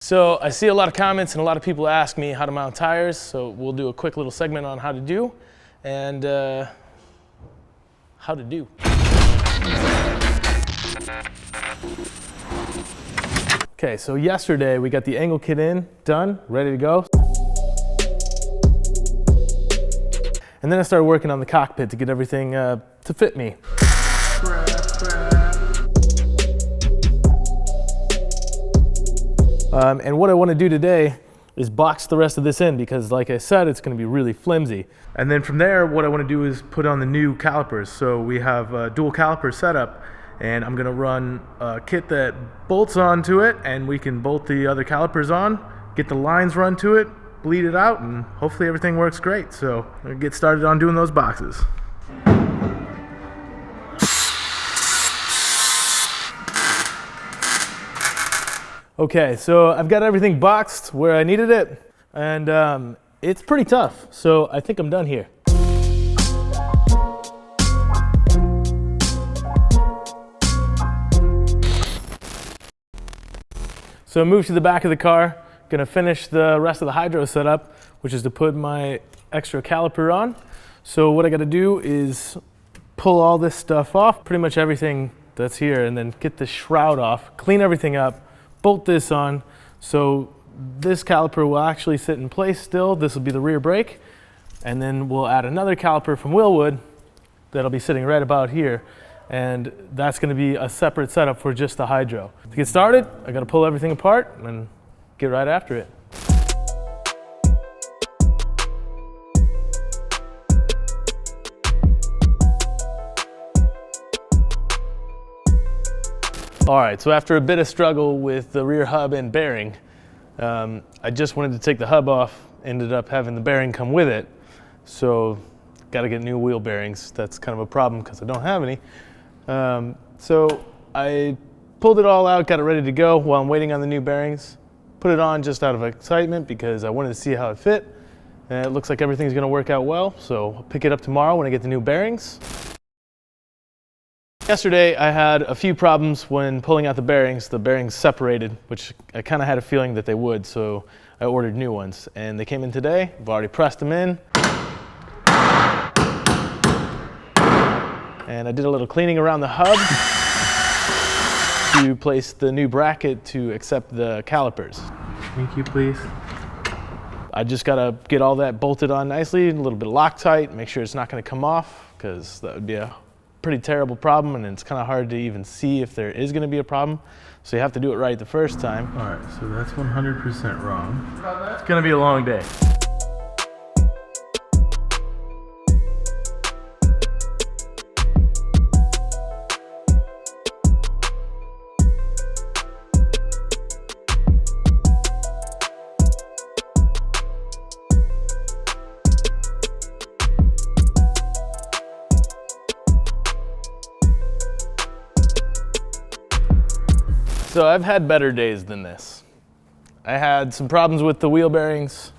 So I see a lot of comments and a lot of people ask me how to mount tires, so we'll do a quick little segment on how to do and how to do. Okay, so yesterday we got the angle kit in, done, ready to go. And then I started working on the cockpit to get everything to fit me. And what I want to do today is box the rest of this in because, like I said, it's going to be really flimsy. And then from there, what I want to do is put on the new calipers. So we have a dual caliper setup, and I'm going to run a kit that bolts onto it, and we can bolt the other calipers on, get the lines run to it, bleed it out, and hopefully everything works great. So I'm going to get started on doing those boxes. Okay, so I've got everything boxed where I needed it, and it's pretty tough, so I think I'm done here. So I moved to the back of the car, gonna finish the rest of the hydro setup, which is to put my extra caliper on. So what I gotta do is pull all this stuff off, pretty much everything that's here, and then get the shroud off, clean everything up, bolt this on, so this caliper will actually sit in place still. This will be the rear brake, and then we'll add another caliper from Wilwood that'll be sitting right about here, and that's going to be a separate setup for just the hydro. To get started, I got to pull everything apart and get right after it. All right, so after a bit of struggle with the rear hub and bearing, I just wanted to take the hub off, ended up having the bearing come with it. So got to get new wheel bearings. That's kind of a problem because I don't have any. So I pulled it all out, got it ready to go while I'm waiting on the new bearings. Put it on just out of excitement because I wanted to see how it fit. And it looks like everything's going to work out well. So I'll pick it up tomorrow when I get the new bearings. Yesterday I had a few problems when pulling out the bearings. The bearings separated, which I kind of had a feeling that they would, so I ordered new ones. And they came in today. I've already pressed them in. And I did a little cleaning around the hub to place the new bracket to accept the calipers. Thank you, please. I just gotta get all that bolted on nicely, a little bit of Loctite, make sure it's not gonna come off, because that would be a pretty terrible problem, and it's kind of hard to even see if there is going to be a problem. So you have to do it right the first time. All right, so that's 100% wrong. It's going to be a long day. So I've had better days than this. I had some problems with the wheel bearings.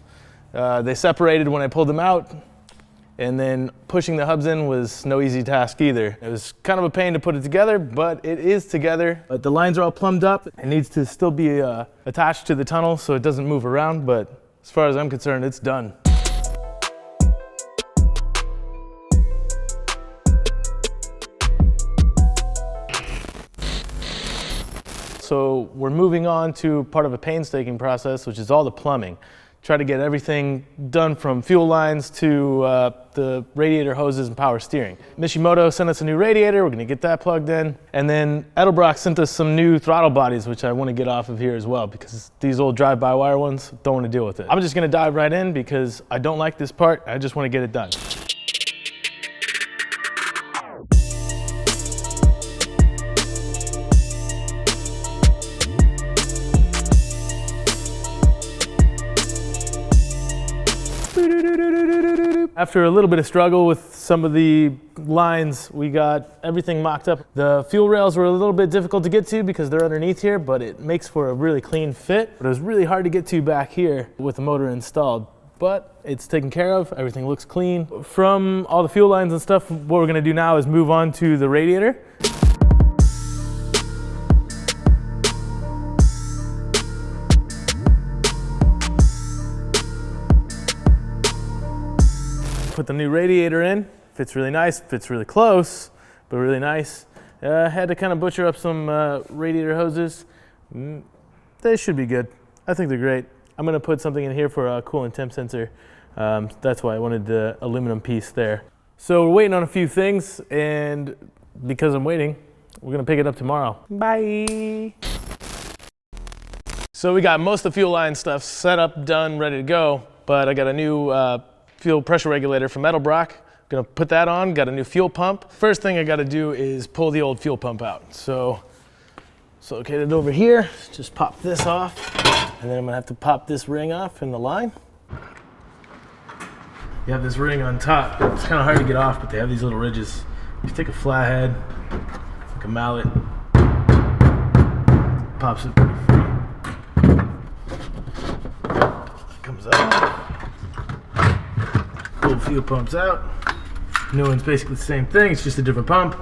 They separated when I pulled them out, and then pushing the hubs in was no easy task either. It was kind of a pain to put it together, but it is together. But the lines are all plumbed up. It needs to still be attached to the tunnel so it doesn't move around, but as far as I'm concerned, it's done. So we're moving on to part of a painstaking process, which is all the plumbing. Try to get everything done from fuel lines to the radiator hoses and power steering. Mishimoto sent us a new radiator. We're gonna get that plugged in. And then Edelbrock sent us some new throttle bodies, which I wanna get off of here as well, because these old drive-by-wire ones, don't wanna deal with it. I'm just gonna dive right in because I don't like this part. I just wanna get it done. After a little bit of struggle with some of the lines, we got everything mocked up. The fuel rails were a little bit difficult to get to because they're underneath here, but it makes for a really clean fit. But it was really hard to get to back here with the motor installed. But it's taken care of, everything looks clean. From all the fuel lines and stuff, what we're gonna do now is move on to the radiator. Put the new radiator in. Fits really nice, fits really close, but really nice. Had to kind of butcher up some radiator hoses. They should be good. I think they're great. I'm gonna put something in here for a coolant temp sensor. That's why I wanted the aluminum piece there. So we're waiting on a few things, and because I'm waiting, we're gonna pick it up tomorrow. Bye. So we got most of the fuel line stuff set up, done, ready to go, but I got a new fuel pressure regulator from Edelbrock. Gonna put that on, got a new fuel pump. First thing I gotta do is pull the old fuel pump out. So it's located over here. Just pop this off, and then I'm gonna have to pop this ring off in the line. You have this ring on top. It's kind of hard to get off, but they have these little ridges. You take a flathead, like a mallet, pops it pretty free. Comes out. Old fuel pump's out. New one's basically the same thing, it's just a different pump.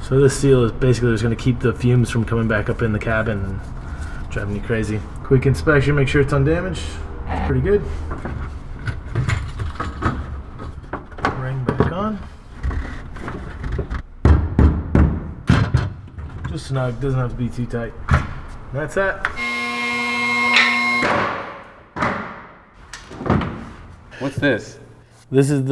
So this seal is basically just going to keep the fumes from coming back up in the cabin and driving you crazy. Quick inspection, make sure it's undamaged. It's pretty good. Ring back on. Just snug, doesn't have to be too tight. And that's that. What's this? This is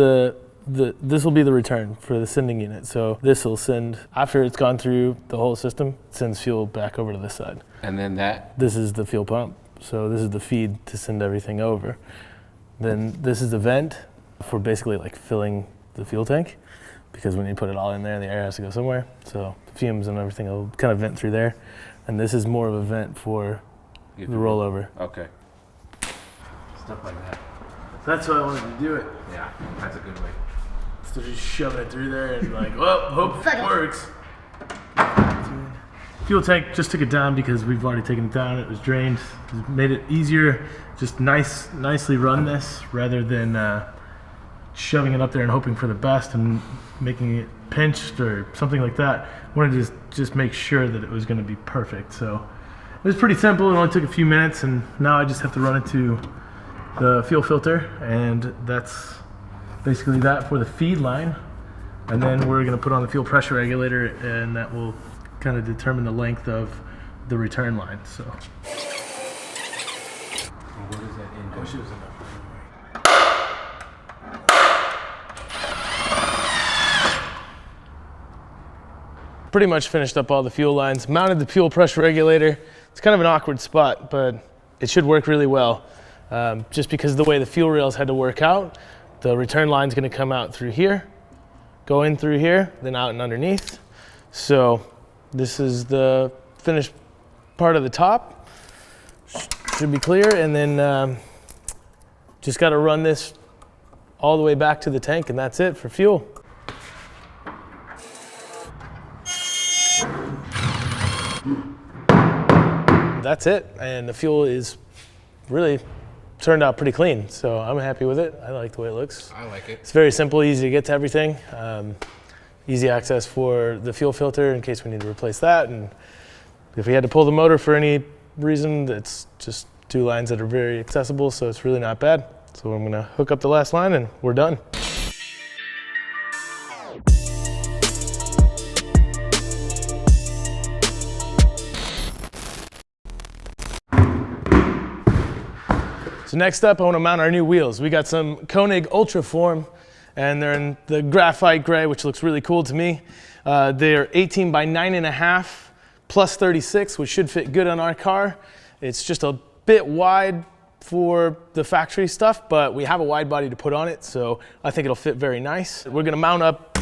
this will be the return for the sending unit. So this will send, after it's gone through the whole system, it sends fuel back over to this side. And then that? This is the fuel pump. So this is the feed to send everything over. Then this is the vent for basically like filling the fuel tank, because when you put it all in there, the air has to go somewhere. So the fumes and everything will kind of vent through there. And this is more of a vent for the rollover. Okay. Stuff like that. That's why I wanted to do it. Yeah, that's a good way. So just shoving it through there and like, well, hope it works. Fuel tank, just took it down because we've already taken it down. It was drained. It made it easier, just nicely run this rather than shoving it up there and hoping for the best and making it pinched or something like that. I wanted to just make sure that it was going to be perfect. So it was pretty simple. It only took a few minutes, and now I just have to run it to the fuel filter, and that's basically that for the feed line. And then we're going to put on the fuel pressure regulator, and that will kind of determine the length of the return line. So What is that in? I wish it was enough. Pretty much finished up all the fuel lines, mounted the fuel pressure regulator. It's kind of an awkward spot, but it should work really well. Just because of the way the fuel rails had to work out, the return line's going to come out through here, go in through here, then out and underneath. So this is the finished part of the top. Should be clear, and then just got to run this all the way back to the tank, and that's it for fuel. That's it, and the fuel is really turned out pretty clean, so I'm happy with it. I like the way it looks. I like it. It's very simple, easy to get to everything. Easy access for the fuel filter in case we need to replace that, and if we had to pull the motor for any reason, it's just two lines that are very accessible, so it's really not bad. So I'm gonna hook up the last line and we're done. So next up, I want to mount our new wheels. We got some Koenig Ultra Form, and they're in the graphite gray, which looks really cool to me. They're 18 by 9.5 plus 36, which should fit good on our car. It's just a bit wide for the factory stuff, but we have a wide body to put on it, so I think it'll fit very nice. We're gonna mount up,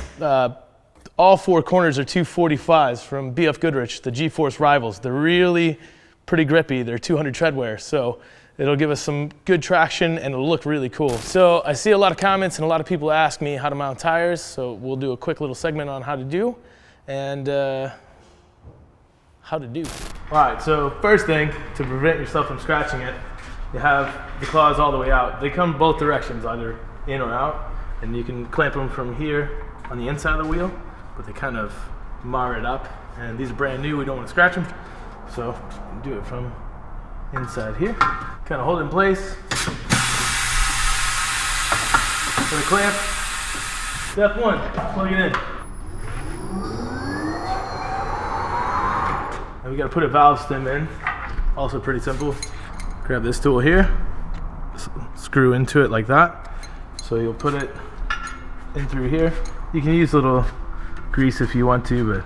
all four corners are 245s from BF Goodrich, the G-Force Rivals. They're really pretty grippy. They're 200 tread wear, so it'll give us some good traction and it'll look really cool. So I see a lot of comments and a lot of people ask me how to mount tires, so we'll do a quick little segment on how to do and how to do. All right, so first thing, to prevent yourself from scratching it, you have the claws all the way out. They come both directions, either in or out, and you can clamp them from here on the inside of the wheel, but they kind of mar it up. And these are brand new, we don't want to scratch them, so do it from inside here. Kind of hold it in place. For the clamp, step one, plug it in. And we gotta put a valve stem in. Also pretty simple. Grab this tool here, screw into it like that. So you'll put it in through here. You can use a little grease if you want to, but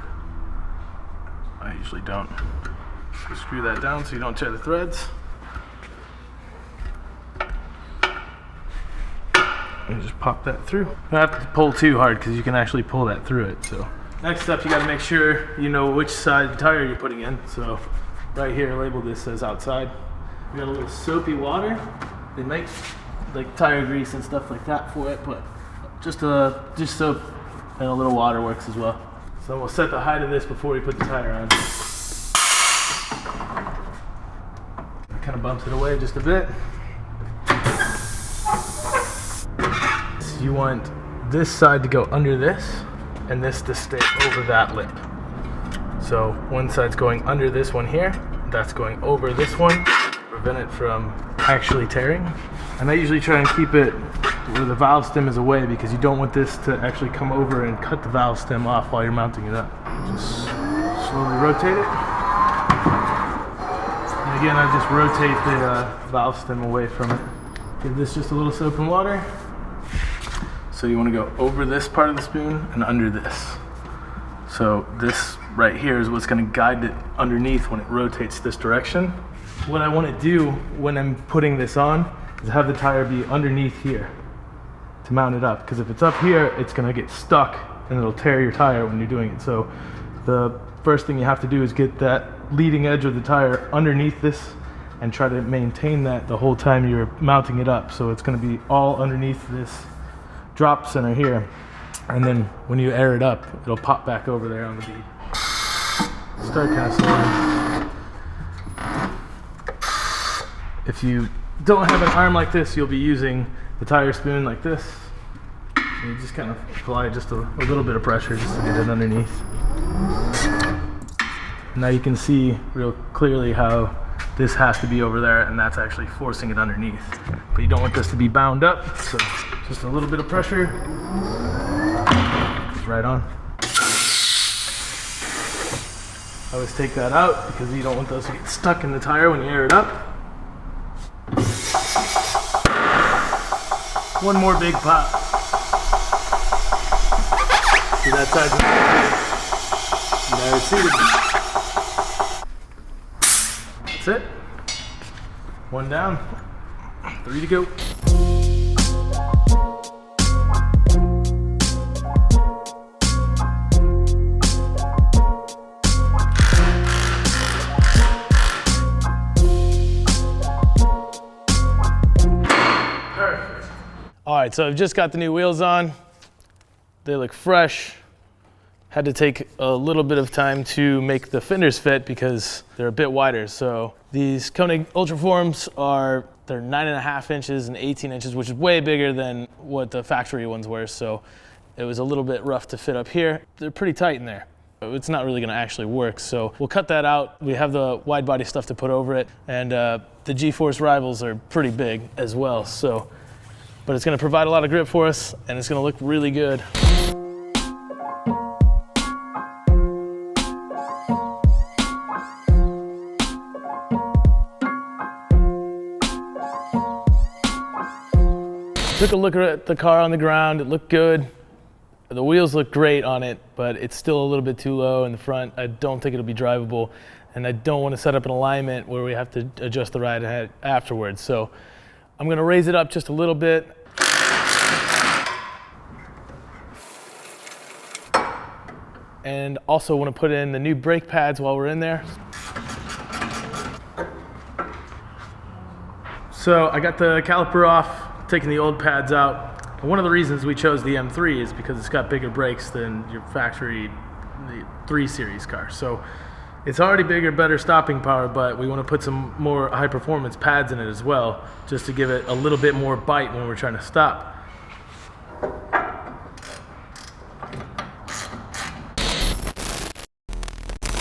I usually don't. So screw that down so you don't tear the threads. And just pop that through. You don't have to pull too hard because you can actually pull that through it. So next up, you got to make sure you know which side tire you're putting in. So right here, label this as outside. We got a little soapy water. They make like tire grease and stuff like that for it, but just soap and a little water works as well. So we'll set the height of this before we put the tire on. It kind of bumps it away just a bit. You want this side to go under this and this to stay over that lip. So one side's going under this one here, that's going over this one, prevent it from actually tearing. And I usually try and keep it where the valve stem is away because you don't want this to actually come over and cut the valve stem off while you're mounting it up. Just slowly rotate it. And again, I just rotate the valve stem away from it. Give this just a little soap and water. So you want to go over this part of the spoon and under this. So this right here is what's going to guide it underneath when it rotates this direction. What I want to do when I'm putting this on is have the tire be underneath here to mount it up. Because if it's up here, it's going to get stuck and it'll tear your tire when you're doing it. So the first thing you have to do is get that leading edge of the tire underneath this and try to maintain that the whole time you're mounting it up. So it's going to be all underneath this drop center here, and then when you air it up, it'll pop back over there on the bead. Start kind of slow. If you don't have an arm like this, you'll be using the tire spoon like this. And you just kind of apply just a little bit of pressure just to get it underneath. Now you can see real clearly how this has to be over there, and that's actually forcing it underneath. But you don't want this to be bound up, so just a little bit of pressure. Just right on. I always take that out because you don't want those to get stuck in the tire when you air it up. One more big pop. See that side? Now it's seated. That's it. One down, 3 to go. Perfect. All right, so I've just got the new wheels on. They look fresh. Had to take a little bit of time to make the fenders fit because they're a bit wider. So these Koenig Ultraforms they're 9.5 inches and 18 inches, which is way bigger than what the factory ones were. So it was a little bit rough to fit up here. They're pretty tight in there. It's not really gonna actually work. So we'll cut that out. We have the wide body stuff to put over it. And the G-Force Rivals are pretty big as well. So, but it's gonna provide a lot of grip for us and it's gonna look really good. Took a look at the car on the ground, it looked good. The wheels look great on it, but it's still a little bit too low in the front. I don't think it'll be drivable, and I don't want to set up an alignment where we have to adjust the ride ahead afterwards. So I'm gonna raise it up just a little bit. And also want to put in the new brake pads while we're in there. So I got the caliper off, taking the old pads out. And one of the reasons we chose the M3 is because it's got bigger brakes than your factory, the 3 Series car. So it's already bigger, better stopping power, but we want to put some more high performance pads in it as well, just to give it a little bit more bite when we're trying to stop.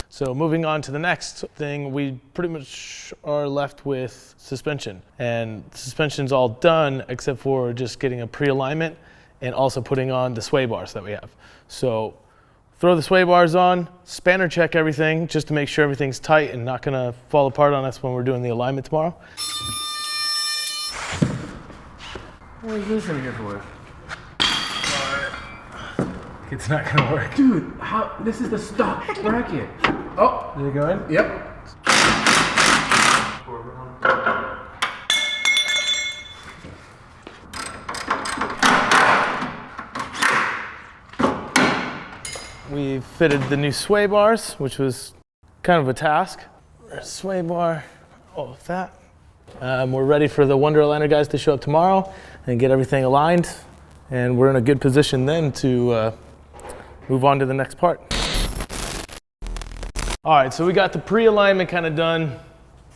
So moving on to the next thing, we pretty much are left with suspension. And suspension's all done except for just getting a pre-alignment. and also putting on the sway bars that we have. So throw the sway bars on, spanner check everything just to make sure everything's tight and not gonna fall apart on us when we're doing the alignment tomorrow. What is this in here for? It's not gonna work. Dude, how? This is the stock bracket. Oh, Did it go in? yep. We fitted the new sway bars, which was kind of a task. Sway bar, all of that. We're ready for the Wonder Aligner guys to show up tomorrow and get everything aligned. And we're in a good position then to move on to the next part. All right, so we got the pre-alignment kind of done,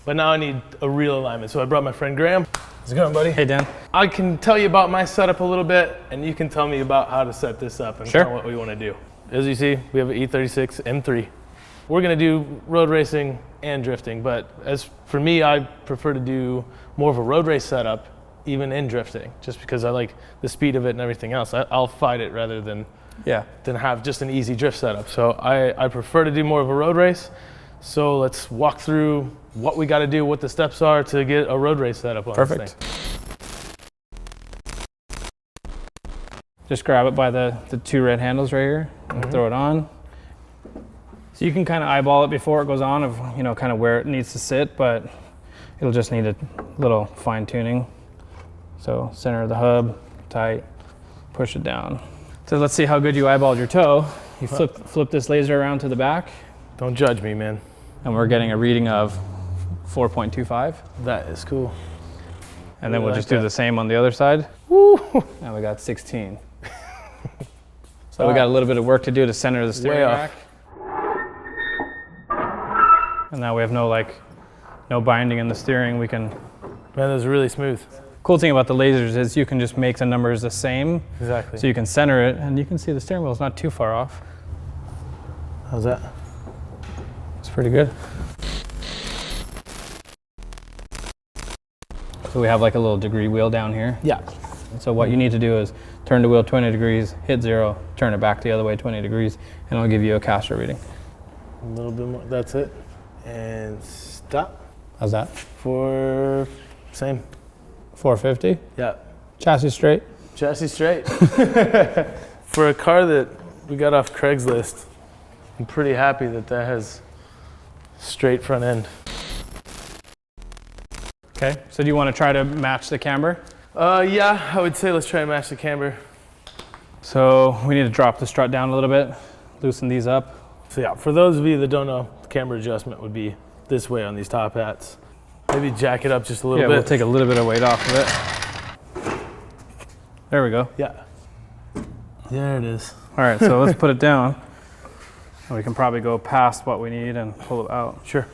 but now I need a real alignment. So I brought my friend Graham. How's it going, buddy? Hey, Dan. I can tell you about my setup a little bit, and you can tell me about how to set this up and Sure. kind of what we want to do. As you see, we have an E36 M3. We're going to do road racing and drifting, but as for me, I prefer to do more of a road race setup, even in drifting, just because I like the speed of it and everything else. I'll fight it rather than have just an easy drift setup. So I prefer to do more of a road race. So let's walk through what we got to do, what the steps are to get a road race setup on Perfect. this thing. Just grab it by the two red handles right here and throw it on. So you can kind of eyeball it before it goes on of, you know, kind of where it needs to sit, but it'll just need a little fine tuning. So center of the hub, tight, push it down. So let's see how good you eyeballed your toe. You flip this laser around to the back, Don't judge me, man. and we're getting a reading of 4.25. That is cool. And then Really we'll like just do that. the same on the other side. Woo! And we got 16. So we got a little bit of work to do to center the steering Way rack. And now we have no binding in the steering. We can. Man, that was really smooth. Cool thing about the lasers is you can just make the numbers the same. Exactly. So you can center it, and you can see the steering wheel is not too far off. How's that? It's pretty good. So we have like a little degree wheel down here. Yeah. So what you need to do is turn the wheel 20 degrees, hit 0, turn it back the other way 20 degrees, and it'll give you a caster reading. A little bit more. That's it. And stop. How's that? For same. 450. Yeah. Chassis straight. Chassis straight. For a car that we got off Craigslist, I'm pretty happy that has straight front end. Okay, so do you want to try to match the camber? Yeah, I would say let's try and match the camber. So we need to drop the strut down a little bit, loosen these up. So yeah, for those of you that don't know, the camber adjustment would be this way on these top hats. Maybe jack it up just a little bit. We'll take a little bit of weight off of it. There we go. Yeah. There it is. All right, so let's put it down. And we can probably go past what we need and pull it out. Sure.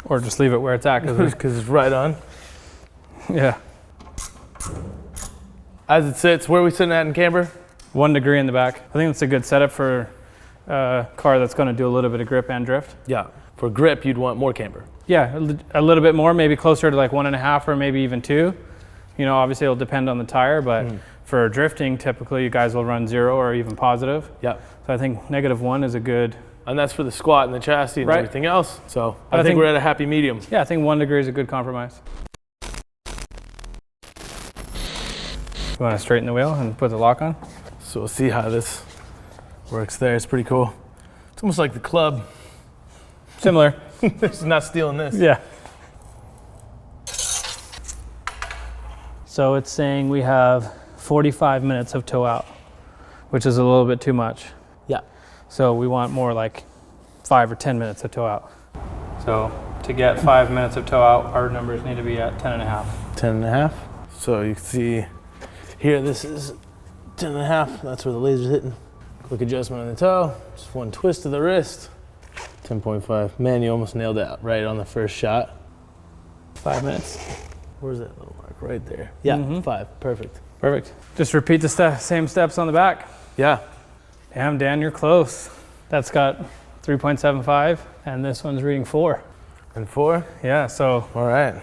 Or just leave it where it's at. Because it's right on. Yeah. As it sits, where are we sitting at in camber? 1 degree in the back. I think that's a good setup for a car that's going to do a little bit of grip and drift. Yeah. For grip, you'd want more camber. Yeah, a little bit more, maybe closer to like 1.5 or maybe even 2. You know, obviously it'll depend on the tire, but for drifting, typically you guys will run 0 or even positive. Yeah. So I think -1 is a good. And that's for the squat and the chassis and Right. everything else. So I I think think- we're at a happy medium. Yeah, I think 1 degree is a good compromise. You want to straighten the wheel and put the lock on? So we'll see how this works there. It's pretty cool. It's almost like the club. Similar. It's not stealing this. Yeah. So it's saying we have 45 minutes of tow out, which is a little bit too much. Yeah. So we want more like 5 or 10 minutes of tow out. So to get 5 minutes of tow out, our numbers need to be at 10.5. 10.5. So you can see here, this is 10.5. That's where the laser's hitting. Quick adjustment on the toe. Just one twist of the wrist. 10.5. Man, you almost nailed it right on the first shot. 5 minutes. Where's that little mark? Right there. Yeah, 5. Perfect. Perfect. Just repeat the same steps on the back. Yeah. Damn, Dan, you're close. That's got 3.75, and this one's reading 4. And 4. Yeah, so All right.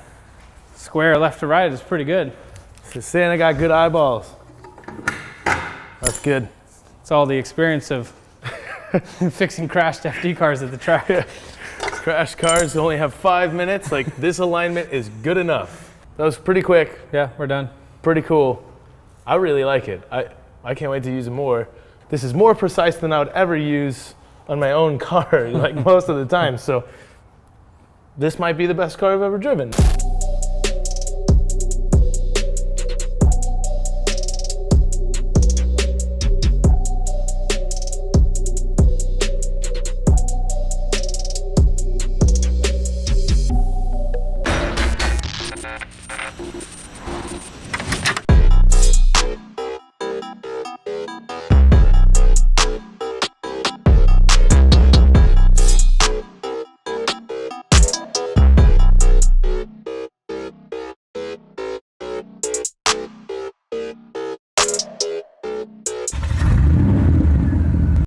square left to right is pretty good. So saying I got good eyeballs. That's good. It's all the experience of fixing crashed FD cars at the track. Crash cars only have 5 minutes. Like, this alignment is good enough. That was pretty quick. Yeah, we're done. Pretty cool. I really like it. I can't wait to use it more. This is more precise than I would ever use on my own car, like most of the time. So this might be the best car I've ever driven.